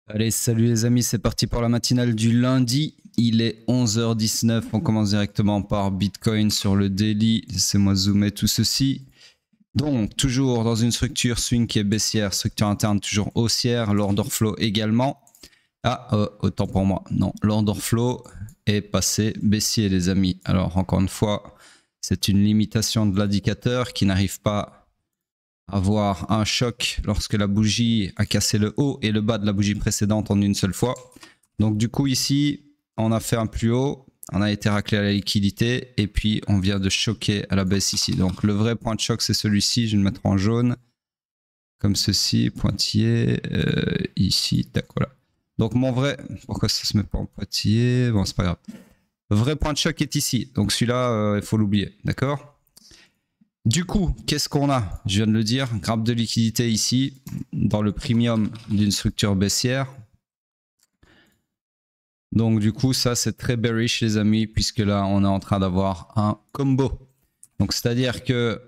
Allez, salut les amis, c'est parti pour la matinale du lundi. Il est 11h19, on commence directement par Bitcoin sur le daily. Laissez-moi zoomer tout ceci. Donc, toujours dans une structure swing qui est baissière, structure interne toujours haussière, l'order flow également. Ah, autant pour moi. Non, l'order flow est passé baissier les amis. Alors, encore une fois, c'est une limitation de l'indicateur qui n'arrive pas avoir un choc lorsque la bougie a cassé le haut et le bas de la bougie précédente en une seule fois. Donc du coup ici, on a fait un plus haut, on a été raclé à la liquidité et puis on vient de choquer à la baisse ici. Donc le vrai point de choc c'est celui-ci, je vais le mettre en jaune, comme ceci, pointillé, ici, tac, voilà. Donc mon vrai, pourquoi ça se met pas en pointillé? Bon c'est pas grave. Le vrai point de choc est ici, donc celui-là il faut l'oublier, d'accord? Du coup, qu'est-ce qu'on a? Je viens de le dire, grappe de liquidité ici, dans le premium d'une structure baissière. Donc du coup, ça c'est très bearish les amis, puisque là on est en train d'avoir un combo. Donc c'est-à-dire que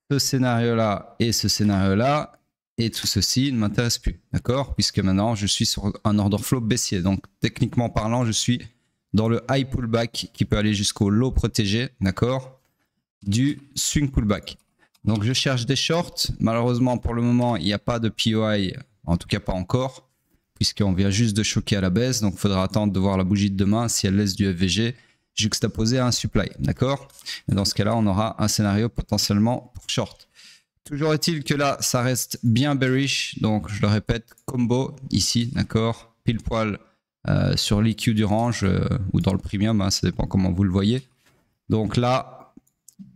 ce scénario-là et ce scénario-là, et tout ceci ne m'intéresse plus, d'accord? Puisque maintenant je suis sur un order flow baissier. Donc techniquement parlant, je suis dans le high pullback qui peut aller jusqu'au low protégé, d'accord? Du swing pullback. Donc je cherche des shorts. Malheureusement pour le moment il n'y a pas de POI, en tout cas pas encore, puisqu'on vient juste de choquer à la baisse. Donc il faudra attendre de voir la bougie de demain si elle laisse du FVG juxtaposé à un supply. D'accord? Et dans ce cas-là on aura un scénario potentiellement pour short. Toujours est-il que là ça reste bien bearish. Donc je le répète, combo ici, d'accord? Pile poil sur l'EQ du range ou dans le premium, hein, ça dépend comment vous le voyez. Donc là,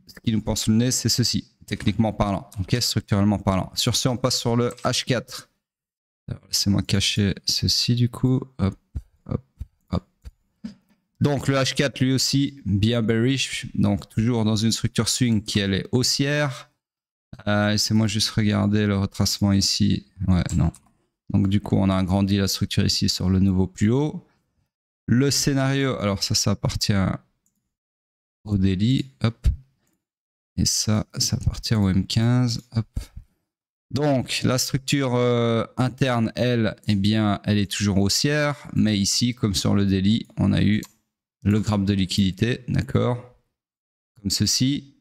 ce qui nous pense le nez, c'est ceci, techniquement parlant, ok, structurellement parlant. Sur ce, on passe sur le H4. Laissez-moi cacher ceci du coup. Hop, hop, hop. Donc le H4 lui aussi, bien bearish, donc toujours dans une structure swing qui elle est haussière. Laissez-moi juste regarder le retracement ici. Ouais, non. Donc du coup, on a agrandi la structure ici sur le nouveau plus haut. Le scénario, alors ça appartient au daily. Hop. Et ça appartient au M15. Hop. Donc, la structure interne, elle, eh bien, elle est toujours haussière. Mais ici, comme sur le daily, on a eu le grappe de liquidité, d'accord? Comme ceci.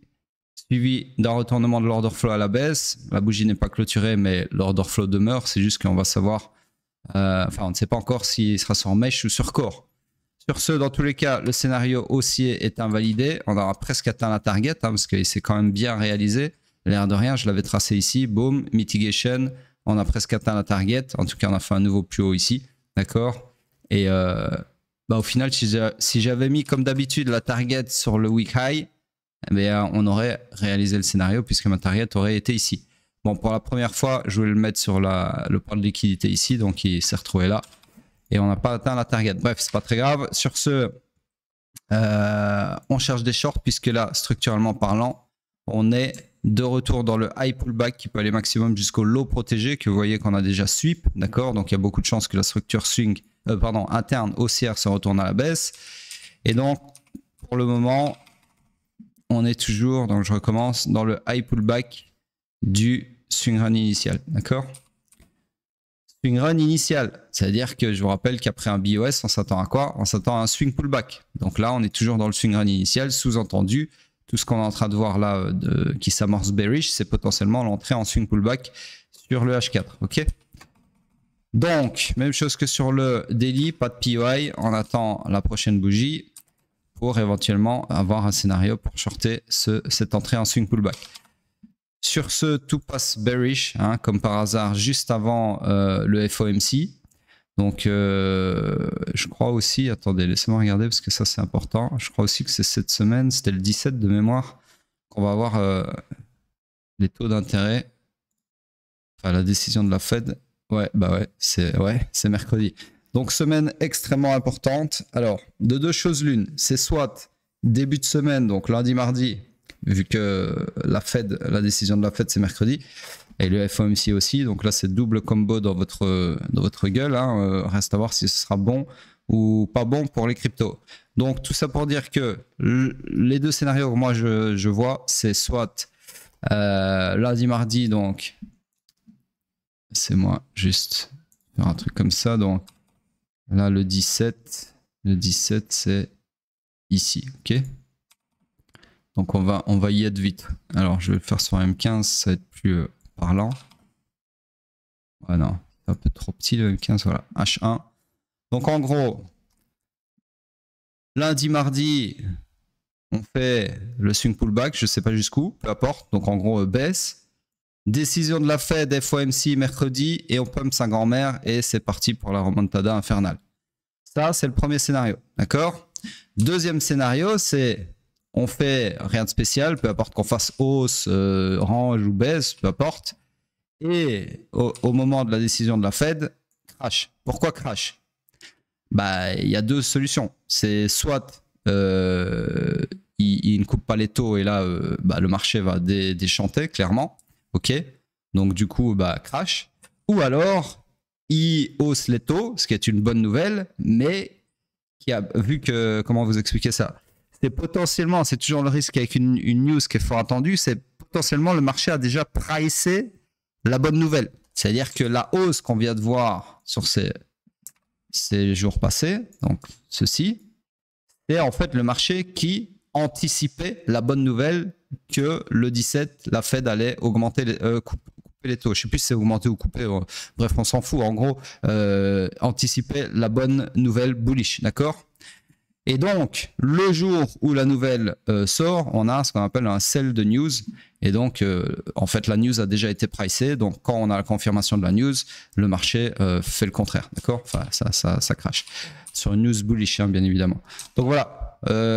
Suivi d'un retournement de l'order flow à la baisse. La bougie n'est pas clôturée, mais l'order flow demeure. C'est juste qu'on va savoir... enfin, on ne sait pas encore s'il sera sur mèche ou sur corps. Sur ce, dans tous les cas, le scénario haussier est invalidé. On aura presque atteint la target, hein, parce qu'il s'est quand même bien réalisé. L'air de rien, je l'avais tracé ici. Boom, mitigation. On a presque atteint la target. En tout cas, on a fait un nouveau plus haut ici. D'accord? Et au final, si j'avais mis comme d'habitude la target sur le week high, eh bien, on aurait réalisé le scénario puisque ma target aurait été ici. Bon, pour la première fois, je voulais le mettre sur le point de liquidité ici. Donc, il s'est retrouvé là. Et on n'a pas atteint la target. Bref, c'est pas très grave. Sur ce, on cherche des shorts puisque là, structurellement parlant, on est de retour dans le high pullback qui peut aller maximum jusqu'au low protégé que vous voyez qu'on a déjà sweep, d'accord? Donc il y a beaucoup de chances que la structure swing, interne haussière se retourne à la baisse. Et donc, pour le moment, on est toujours, donc je recommence, dans le high pullback du swing run initial, d'accord? Swing run initial, c'est-à-dire que je vous rappelle qu'après un BOS, on s'attend à quoi? On s'attend à un swing pullback. Donc là, on est toujours dans le swing run initial, sous-entendu, tout ce qu'on est en train de voir là qui s'amorce bearish, c'est potentiellement l'entrée en swing pullback sur le H4, ok? Donc, même chose que sur le daily, pas de POI, on attend la prochaine bougie pour éventuellement avoir un scénario pour shorter cette entrée en swing pullback. Sur ce, tout passe bearish, hein, comme par hasard, juste avant le FOMC. Donc, je crois aussi, attendez, laissez-moi regarder parce que ça c'est important. Je crois aussi que c'est cette semaine, c'était le 17 de mémoire, qu'on va avoir les taux d'intérêt. Enfin, la décision de la Fed. Ouais, bah ouais, c'est mercredi. Donc, semaine extrêmement importante. Alors, de deux choses l'une, c'est soit début de semaine, donc lundi, mardi, vu que la décision de la Fed c'est mercredi, et le FOMC aussi, donc là c'est double combo dans votre gueule, hein. Reste à voir si ce sera bon ou pas bon pour les cryptos. Donc tout ça pour dire que les deux scénarios que moi je vois, c'est soit lundi, mardi, donc c'est moi juste faire un truc comme ça. Donc là, le 17 c'est ici, ok? Donc on va y être vite. Alors je vais le faire sur M15, ça va être plus parlant. Ouais, non, c'est un peu trop petit le M15, voilà, H1. Donc en gros, lundi, mardi, on fait le swing pullback, je sais pas jusqu'où, peu importe. Donc en gros, baisse. Décision de la Fed, FOMC mercredi, et on pump sa grand-mère, et c'est parti pour la remontada infernale. Ça, c'est le premier scénario, d'accord? Deuxième scénario, c'est on fait rien de spécial, peu importe qu'on fasse hausse, range ou baisse, peu importe. Et au moment de la décision de la Fed, crash. Pourquoi crash? Bah, il y a deux solutions. C'est soit il ne coupe pas les taux et là, bah, le marché va déchanter, clairement. Ok, donc du coup, bah, crash. Ou alors, il hausse les taux, ce qui est une bonne nouvelle, mais qui a vu que, comment vous expliquer ça? C'est potentiellement, c'est toujours le risque avec une news qui est fort attendue, c'est potentiellement le marché a déjà pricé la bonne nouvelle. C'est-à-dire que la hausse qu'on vient de voir sur ces jours passés, donc ceci, c'est en fait le marché qui anticipait la bonne nouvelle que le 17, la Fed allait augmenter couper les taux. Je ne sais plus si c'est augmenter ou couper. Bref, on s'en fout. En gros, anticiper la bonne nouvelle bullish. D'accord? Et donc, le jour où la nouvelle sort, on a ce qu'on appelle un sell de news. Et donc, en fait, la news a déjà été pricée. Donc, quand on a la confirmation de la news, le marché fait le contraire. D'accord? Enfin, ça crache. Sur une news bullish, hein, bien évidemment. Donc, voilà.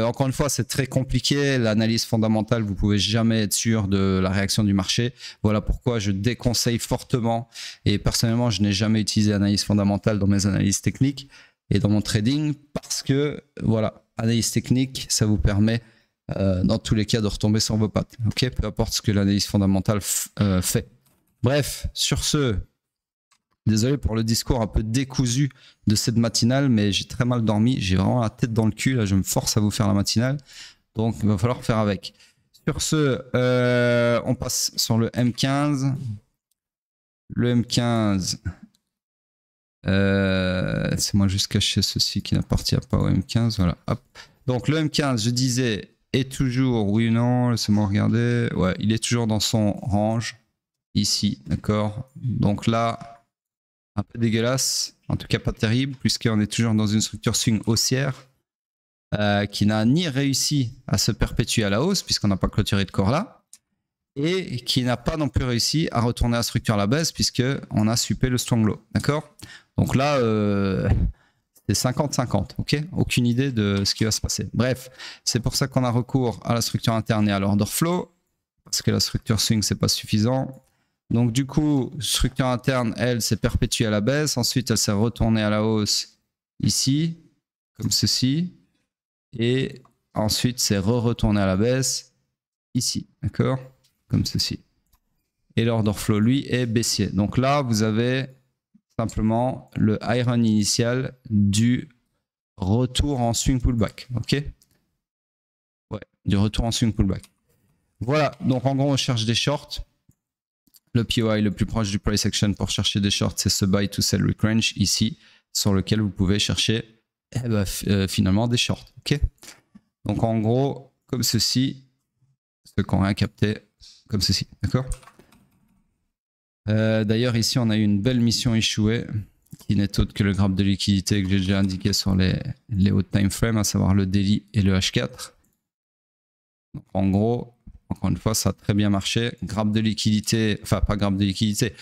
Encore une fois, c'est très compliqué. L'analyse fondamentale, vous pouvez jamais être sûr de la réaction du marché. Voilà pourquoi je déconseille fortement. Et personnellement, je n'ai jamais utilisé l'analyse fondamentale dans mes analyses techniques et dans mon trading parce que, voilà, analyse technique, ça vous permet dans tous les cas de retomber sur vos pattes. Ok, peu importe ce que l'analyse fondamentale fait. Bref, sur ce, désolé pour le discours un peu décousu de cette matinale, mais j'ai très mal dormi. J'ai vraiment la tête dans le cul. Là, je me force à vous faire la matinale. Donc, il va falloir faire avec. Sur ce, on passe sur le M15. Le M15, c'est-moi juste cacher ceci qui n'appartient pas au M15. Voilà. Hop. Donc, le M15, je disais, est toujours, oui ou non, laissez-moi regarder. Ouais, il est toujours dans son range. Ici, d'accord. Donc là, un peu dégueulasse, en tout cas pas terrible, puisqu'on est toujours dans une structure swing haussière qui n'a ni réussi à se perpétuer à la hausse, puisqu'on n'a pas clôturé de corps là, et qui n'a pas non plus réussi à retourner la structure à la baisse, puisqu'on a suppé le strong low. D'accord? Donc là, c'est 50-50, ok? Aucune idée de ce qui va se passer. Bref, c'est pour ça qu'on a recours à la structure interne et à l'order flow, parce que la structure swing, c'est pas suffisant. Donc du coup, structure interne, elle s'est perpétuée à la baisse. Ensuite, elle s'est retournée à la hausse ici, comme ceci. Et ensuite, c'est retournée à la baisse ici, d'accord? Comme ceci. Et l'order flow, lui, est baissier. Donc là, vous avez simplement le high run initial du retour en swing pullback, ok? Ouais, du retour en swing pullback. Voilà, donc en gros, on cherche des shorts. Le POI le plus proche du price action pour chercher des shorts, c'est ce buy to sell week range ici, sur lequel vous pouvez chercher finalement des shorts. Ok. Donc en gros, comme ceci, ceux qui n'ont rien capté, comme ceci. D'accord. D'ailleurs, ici, on a eu une belle mission échouée qui n'est autre que le graphe de liquidité que j'ai déjà indiqué sur les hauts time frame, à savoir le daily et le H4. Donc en gros, encore une fois, ça a très bien marché. Grappe de liquidité, enfin pas grappe de liquidité,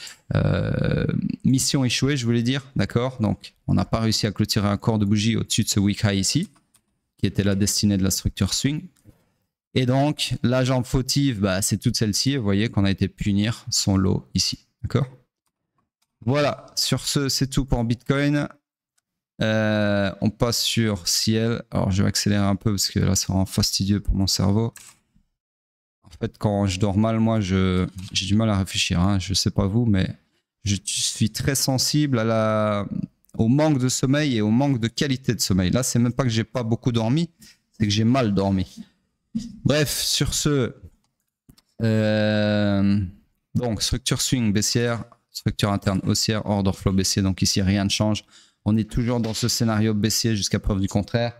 mission échouée, je voulais dire, d'accord? Donc, on n'a pas réussi à clôturer un corps de bougie au-dessus de ce week high ici, qui était la destinée de la structure swing. Et donc, la jambe fautive, bah, c'est toute celle-ci. Vous voyez qu'on a été punir son lot ici, d'accord? Voilà, sur ce, c'est tout pour Bitcoin. On passe sur Ciel. Alors, je vais accélérer un peu parce que là, c'est vraiment fastidieux pour mon cerveau. En fait, quand je dors mal, moi, j'ai du mal à réfléchir. Hein. Je ne sais pas vous, mais je suis très sensible au manque de sommeil et au manque de qualité de sommeil. Là, c'est même pas que j'ai pas beaucoup dormi, c'est que j'ai mal dormi. Bref, sur ce, donc structure swing baissière, structure interne haussière, order flow baissier. Donc ici, rien ne change. On est toujours dans ce scénario baissier jusqu'à preuve du contraire.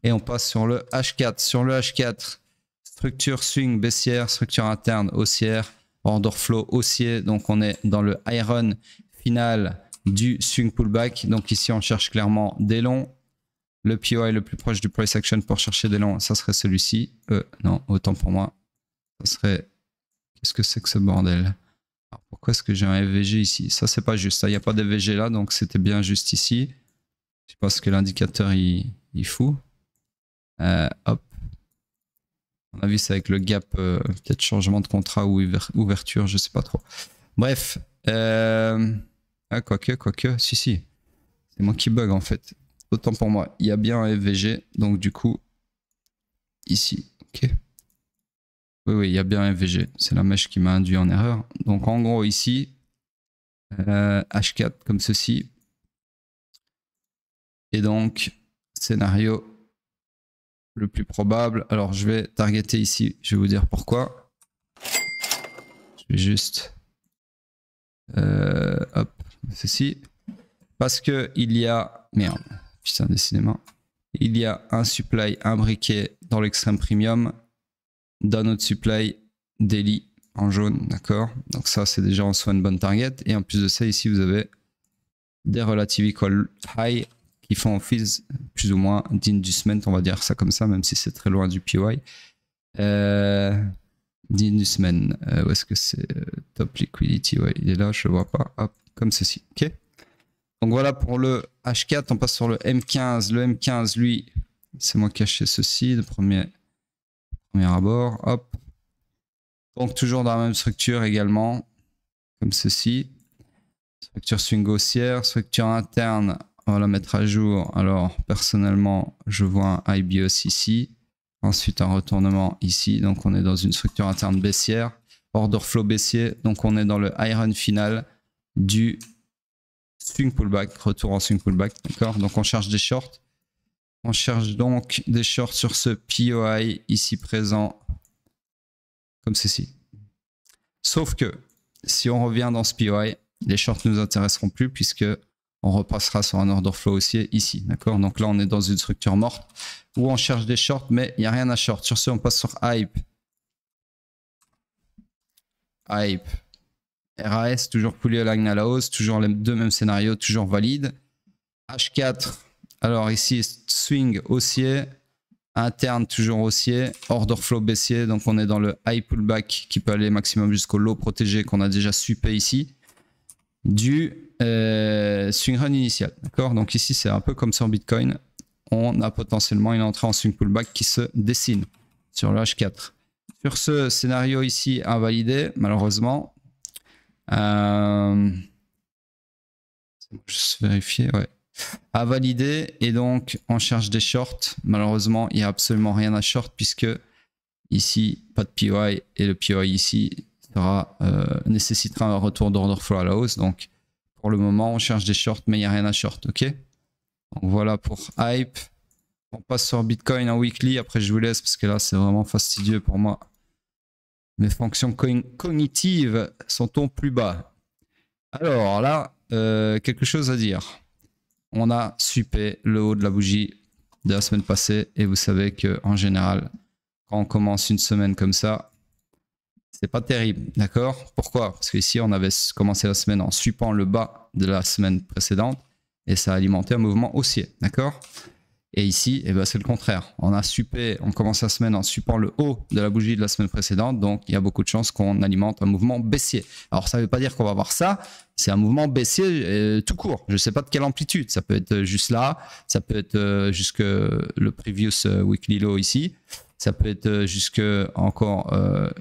Et on passe sur le H4. Sur le H4, structure swing baissière, structure interne haussière, order flow haussier. Donc on est dans le iron final du swing pullback. Donc ici, on cherche clairement des longs. Le POI le plus proche du price action pour chercher des longs, ça serait celui-ci. Non, autant pour moi. Ça serait... Qu'est-ce que c'est que ce bordel? Alors pourquoi est-ce que j'ai un FVG ici? Ça, c'est pas juste. Il n'y a pas de FVG là, donc c'était bien juste ici. Je sais pas ce que l'indicateur il fout. Hop. On a vu ça avec le gap, peut-être changement de contrat ou ouverture, je sais pas trop. Bref. Ah, quoique. Si. C'est moi qui bug en fait. Autant pour moi, il y a bien un FVG, donc du coup, ici, ok. Oui, il y a bien un FVG, c'est la mèche qui m'a induit en erreur. Donc en gros ici, H4 comme ceci. Et donc, scénario le plus probable. Alors je vais targeter ici, je vais vous dire pourquoi. Je vais juste, hop, ceci. Parce que il y a, merde. Putain, décidément. Il y a un supply imbriqué dans l'extrême premium, d'un autre supply daily en jaune, d'accord. Donc ça, c'est déjà en soi une bonne target. Et en plus de ça, ici, vous avez des relative equal high qui font office plus ou moins d'inducement, on va dire ça comme ça, même si c'est très loin du POI. D'inducement, où est-ce que c'est? Top liquidity, ouais, il est là, je le vois pas. Hop, comme ceci, ok. Donc voilà pour le H4, on passe sur le M15. Le M15, lui, c'est moi qui ai acheté ceci, de premier abord. Hop. Donc toujours dans la même structure également, comme ceci. Structure swing haussière, structure interne, on va la mettre à jour. Alors personnellement, je vois un IBOS ici. Ensuite un retournement ici. Donc on est dans une structure interne baissière. Order flow baissier. Donc on est dans le iron final du swing pullback, retour en swing pullback, d'accord. Donc on cherche des shorts. On cherche donc des shorts sur ce POI ici présent, comme ceci. Sauf que si on revient dans ce POI, les shorts ne nous intéresseront plus puisque on repassera sur un order flow haussier ici, d'accord. Donc là on est dans une structure morte où on cherche des shorts, mais il n'y a rien à short. Sur ce, on passe sur hype. Hype. RAS, toujours poulie aligne à la hausse, toujours les deux mêmes scénarios, toujours valide. H4, alors ici, swing haussier, interne toujours haussier, order flow baissier, donc on est dans le high pullback qui peut aller maximum jusqu'au low protégé qu'on a déjà suppé ici, du swing run initial, d'accord. Donc ici, c'est un peu comme sur Bitcoin, on a potentiellement une entrée en swing pullback qui se dessine sur le H4. Sur ce scénario ici, invalidé, malheureusement. Juste vérifier, ouais. À valider, et donc on cherche des shorts. Malheureusement, il n'y a absolument rien à short puisque ici, pas de POI et le POI ici sera, nécessitera un retour d'order flow à la hausse. Donc pour le moment, on cherche des shorts, mais il n'y a rien à short, ok. Donc voilà pour hype. On passe sur Bitcoin en weekly. Après, je vous laisse parce que là, c'est vraiment fastidieux pour moi. Mes fonctions cognitives sont au plus bas. Alors là, quelque chose à dire. On a suppé le haut de la bougie de la semaine passée et vous savez qu'en général, quand on commence une semaine comme ça, c'est pas terrible, d'accord? Pourquoi? Parce qu'ici, on avait commencé la semaine en suppant le bas de la semaine précédente et ça a alimenté un mouvement haussier, d'accord? Et ici, eh ben, c'est le contraire. On a suppé, on commence la semaine en suppant le haut de la bougie de la semaine précédente. Donc, il y a beaucoup de chances qu'on alimente un mouvement baissier. Alors, ça ne veut pas dire qu'on va voir ça. C'est un mouvement baissier tout court. Je ne sais pas de quelle amplitude. Ça peut être juste là. Ça peut être jusque le previous weekly low ici. Ça peut être jusque encore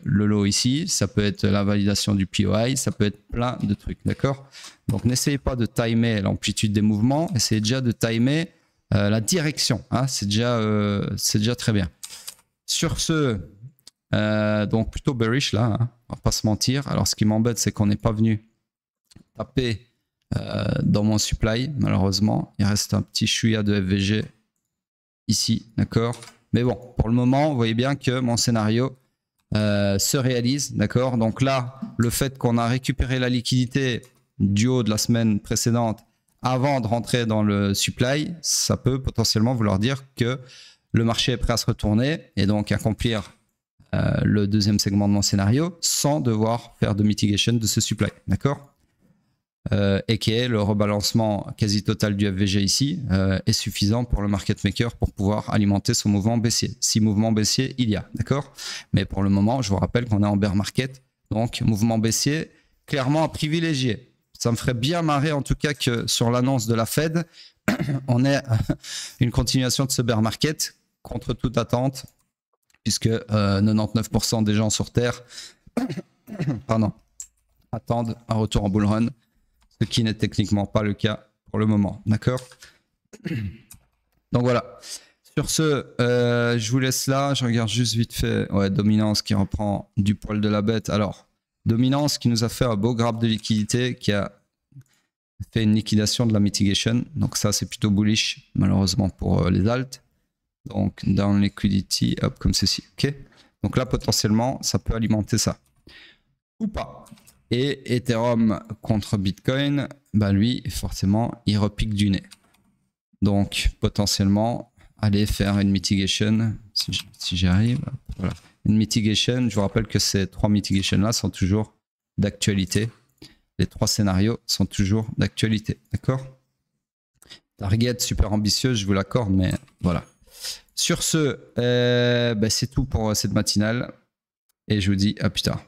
le low ici. Ça peut être la validation du POI. Ça peut être plein de trucs. D'accord? Donc, n'essayez pas de timer l'amplitude des mouvements. Essayez déjà de timer la direction, hein, c'est déjà très bien. Sur ce, donc plutôt bearish là, hein, on va pas se mentir. Alors ce qui m'embête, c'est qu'on n'est pas venu taper dans mon supply, malheureusement. Il reste un petit chouïa de FVG ici, d'accord. Mais bon, pour le moment, vous voyez bien que mon scénario se réalise, d'accord. Donc là, le fait qu'on a récupéré la liquidité du haut de la semaine précédente avant de rentrer dans le supply, ça peut potentiellement vouloir dire que le marché est prêt à se retourner et donc accomplir le deuxième segment de mon scénario sans devoir faire de mitigation de ce supply. D'accord? Et qui est le rebalancement quasi total du FVG ici est suffisant pour le market maker pour pouvoir alimenter son mouvement baissier. Si mouvement baissier il y a, d'accord? Mais pour le moment, je vous rappelle qu'on est en bear market, donc mouvement baissier clairement à privilégier. Ça me ferait bien marrer en tout cas que sur l'annonce de la Fed, on ait une continuation de ce bear market contre toute attente, puisque 99% des gens sur Terre attendent un retour en bull run, ce qui n'est techniquement pas le cas pour le moment. D'accord? Donc voilà. Sur ce, je vous laisse là. Je regarde juste vite fait. Ouais, dominance qui reprend du poil de la bête. Alors, dominance qui nous a fait un beau grab de liquidité, qui a fait une liquidation de la mitigation. Donc ça, c'est plutôt bullish, malheureusement pour les alts. Donc, down liquidity, hop, comme ceci. Ok. Donc là, potentiellement, ça peut alimenter ça. Ou pas. Et Ethereum contre Bitcoin, bah lui, forcément, il repique du nez. Donc, potentiellement, aller faire une mitigation, si j'y arrive. Voilà. Une mitigation, je vous rappelle que ces 3 mitigations-là sont toujours d'actualité. Les 3 scénarios sont toujours d'actualité. D'accord? Target super ambitieuse, je vous l'accorde, mais voilà. Sur ce, c'est tout pour cette matinale. Et je vous dis à plus tard.